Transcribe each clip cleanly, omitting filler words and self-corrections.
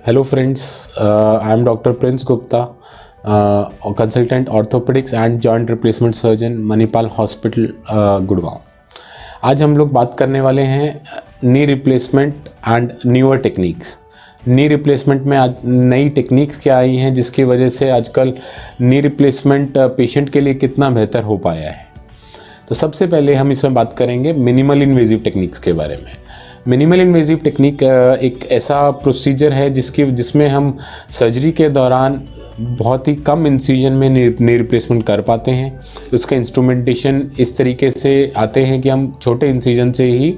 Hello friends, I am Dr. Prince Gupta, consultant orthopedics and joint replacement surgeon Manipal hospital Gurgaon. आज हम लोग बात करने वाले हैं knee replacement and newer techniques. Knee replacement में आज नई टेक्निक्स क्या आई हैं जिसकी वजह से आजकल नी रिप्लेसमेंट पेशेंट के लिए कितना बेहतर हो पाया है। तो सबसे पहले हम इसमें बात करेंगे मिनिमल इन्वेजिव टेक्निक्स के बारे में। मिनिमल इन्वेजिव टेक्निक एक ऐसा प्रोसीजर है जिसमें हम सर्जरी के दौरान बहुत ही कम इंसिजन में नी रिप्लेसमेंट कर पाते हैं। उसका इंस्ट्रूमेंटेशन इस तरीके से आते हैं कि हम छोटे इंसिजन से ही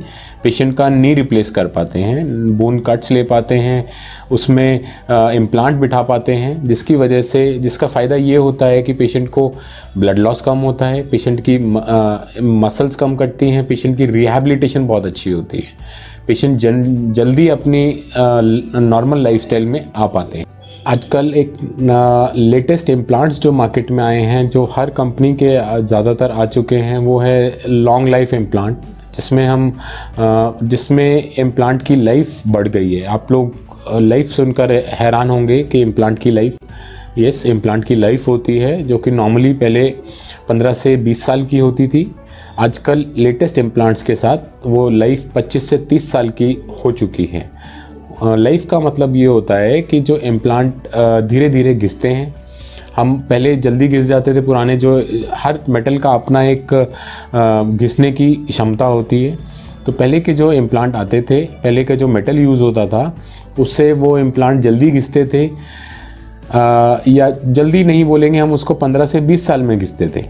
पेशेंट का नी रिप्लेस कर पाते हैं, बोन कट्स ले पाते हैं, उसमें इम्प्लांट बिठा पाते हैं, जिसका फ़ायदा ये होता है कि पेशेंट को ब्लड लॉस कम होता है, पेशेंट की मसल्स कम कटती हैं, पेशेंट की रिहैबिलिटेशन बहुत अच्छी होती है, पेशेंट जल्दी अपनी नॉर्मल लाइफस्टाइल में आ पाते हैं। आजकल एक लेटेस्ट इम्प्लांट्स जो मार्केट में आए हैं, जो हर कंपनी के ज़्यादातर आ चुके हैं, वो है लॉन्ग लाइफ इम्प्लांट, जिसमें इम्प्लांट की लाइफ बढ़ गई है। आप लोग लाइफ सुनकर हैरान होंगे कि इम्प्लांट की लाइफ, यस, इम्प्लांट की लाइफ होती है जो कि नॉर्मली पहले 15 से 20 साल की होती थी। आजकल लेटेस्ट इम्प्लांट्स के साथ वो लाइफ 25 से 30 साल की हो चुकी है। लाइफ का मतलब ये होता है कि जो इम्प्लांट धीरे धीरे घिसते हैं। हम पहले जल्दी घिस जाते थे, पुराने जो हर मेटल का अपना एक घिसने की क्षमता होती है। तो पहले के जो इम्प्लांट आते थे, पहले का जो मेटल यूज़ होता था, उससे वो इम्प्लांट जल्दी घिसते थे, या जल्दी नहीं बोलेंगे हम उसको, 15 से 20 साल में घिसते थे।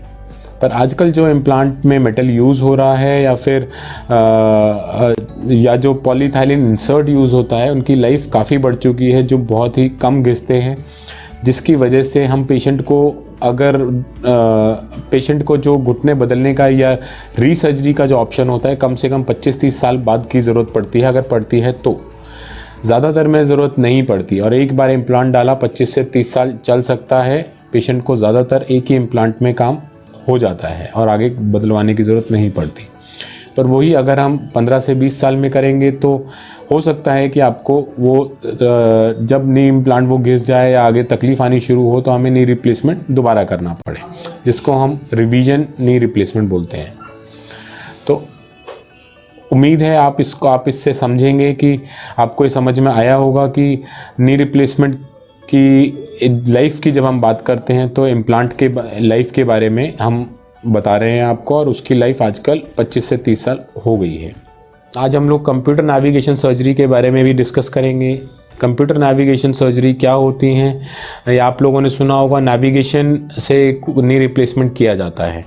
पर आजकल जो इम्प्लांट में मेटल यूज़ हो रहा है या फिर या जो पॉलीथाइलिन इंसर्ट यूज़ होता है, उनकी लाइफ काफ़ी बढ़ चुकी है, जो बहुत ही कम घिसते हैं, जिसकी वजह से हम पेशेंट को जो घुटने बदलने का या रीसर्जरी का जो ऑप्शन होता है, कम से कम 25-30 साल बाद की ज़रूरत पड़ती है। अगर पड़ती है तो ज़्यादातर में ज़रूरत नहीं पड़ती, और एक बार इम्प्लांट डाला 25 से 30 साल चल सकता है। पेशेंट को ज़्यादातर एक ही इम्प्लांट में काम हो जाता है और आगे बदलवाने की ज़रूरत नहीं पड़ती। पर वही अगर हम 15 से 20 साल में करेंगे तो हो सकता है कि आपको वो जब नी इम्प्लांट वो घिस जाए या आगे तकलीफ आनी शुरू हो तो हमें नी रिप्लेसमेंट दोबारा करना पड़े, जिसको हम रिवीजन नी रिप्लेसमेंट बोलते हैं। तो उम्मीद है आप इससे समझेंगे कि आपको ये समझ में आया होगा कि नी रिप्लेसमेंट की लाइफ की जब हम बात करते हैं तो इम्प्लांट के लाइफ के बारे में हम बता रहे हैं आपको, और उसकी लाइफ आजकल 25 से 30 साल हो गई है। आज हम लोग कंप्यूटर नेविगेशन सर्जरी के बारे में भी डिस्कस करेंगे। कंप्यूटर नेविगेशन सर्जरी क्या होती हैं, या आप लोगों ने सुना होगा नेविगेशन से नी रिप्लेसमेंट किया जाता है।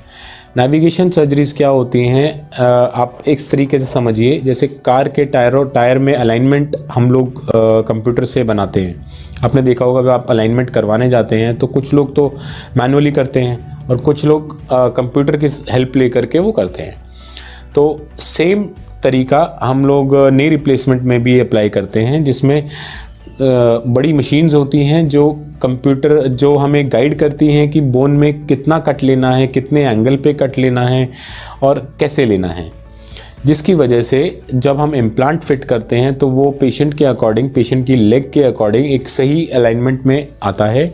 नेविगेशन सर्जरीज क्या होती हैं, आप एक तरीके से समझिए, जैसे कार के टायर में अलाइनमेंट हम लोग कंप्यूटर से बनाते हैं। आपने देखा होगा कि आप अलाइनमेंट करवाने जाते हैं तो कुछ लोग तो मैनुअली करते हैं और कुछ लोग कंप्यूटर की हेल्प ले करके वो करते हैं। तो सेम तरीका हम लोग नी रिप्लेसमेंट में भी अप्लाई करते हैं, जिसमें बड़ी मशीन्स होती हैं जो हमें गाइड करती हैं कि बोन में कितना कट लेना है, कितने एंगल पे कट लेना है और कैसे लेना है, जिसकी वजह से जब हम इम्प्लांट फिट करते हैं तो वो पेशेंट के अकॉर्डिंग, पेशेंट की लेग के अकॉर्डिंग एक सही अलाइनमेंट में आता है,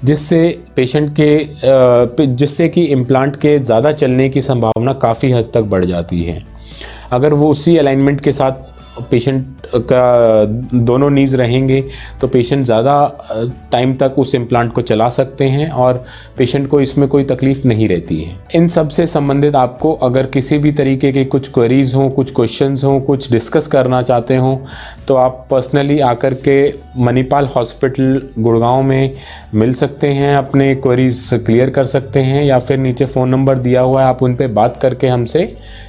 जिससे कि इम्प्लांट के ज़्यादा चलने की संभावना काफ़ी हद तक बढ़ जाती है। अगर वो उसी अलाइनमेंट के साथ पेशेंट का दोनों नीज़ रहेंगे तो पेशेंट ज़्यादा टाइम तक उस इम्प्लांट को चला सकते हैं और पेशेंट को इसमें कोई तकलीफ़ नहीं रहती है। इन सब से संबंधित आपको अगर किसी भी तरीके के कुछ क्वेरीज़ हों, कुछ क्वेश्चंस हों, कुछ डिस्कस करना चाहते हों, तो आप पर्सनली आकर के मणिपाल हॉस्पिटल गुड़गांव में मिल सकते हैं, अपने क्वेरीज़ क्लियर कर सकते हैं, या फिर नीचे फ़ोन नंबर दिया हुआ है, आप उन पर बात करके हमसे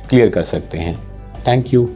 क्लियर कर सकते हैं। Thank you.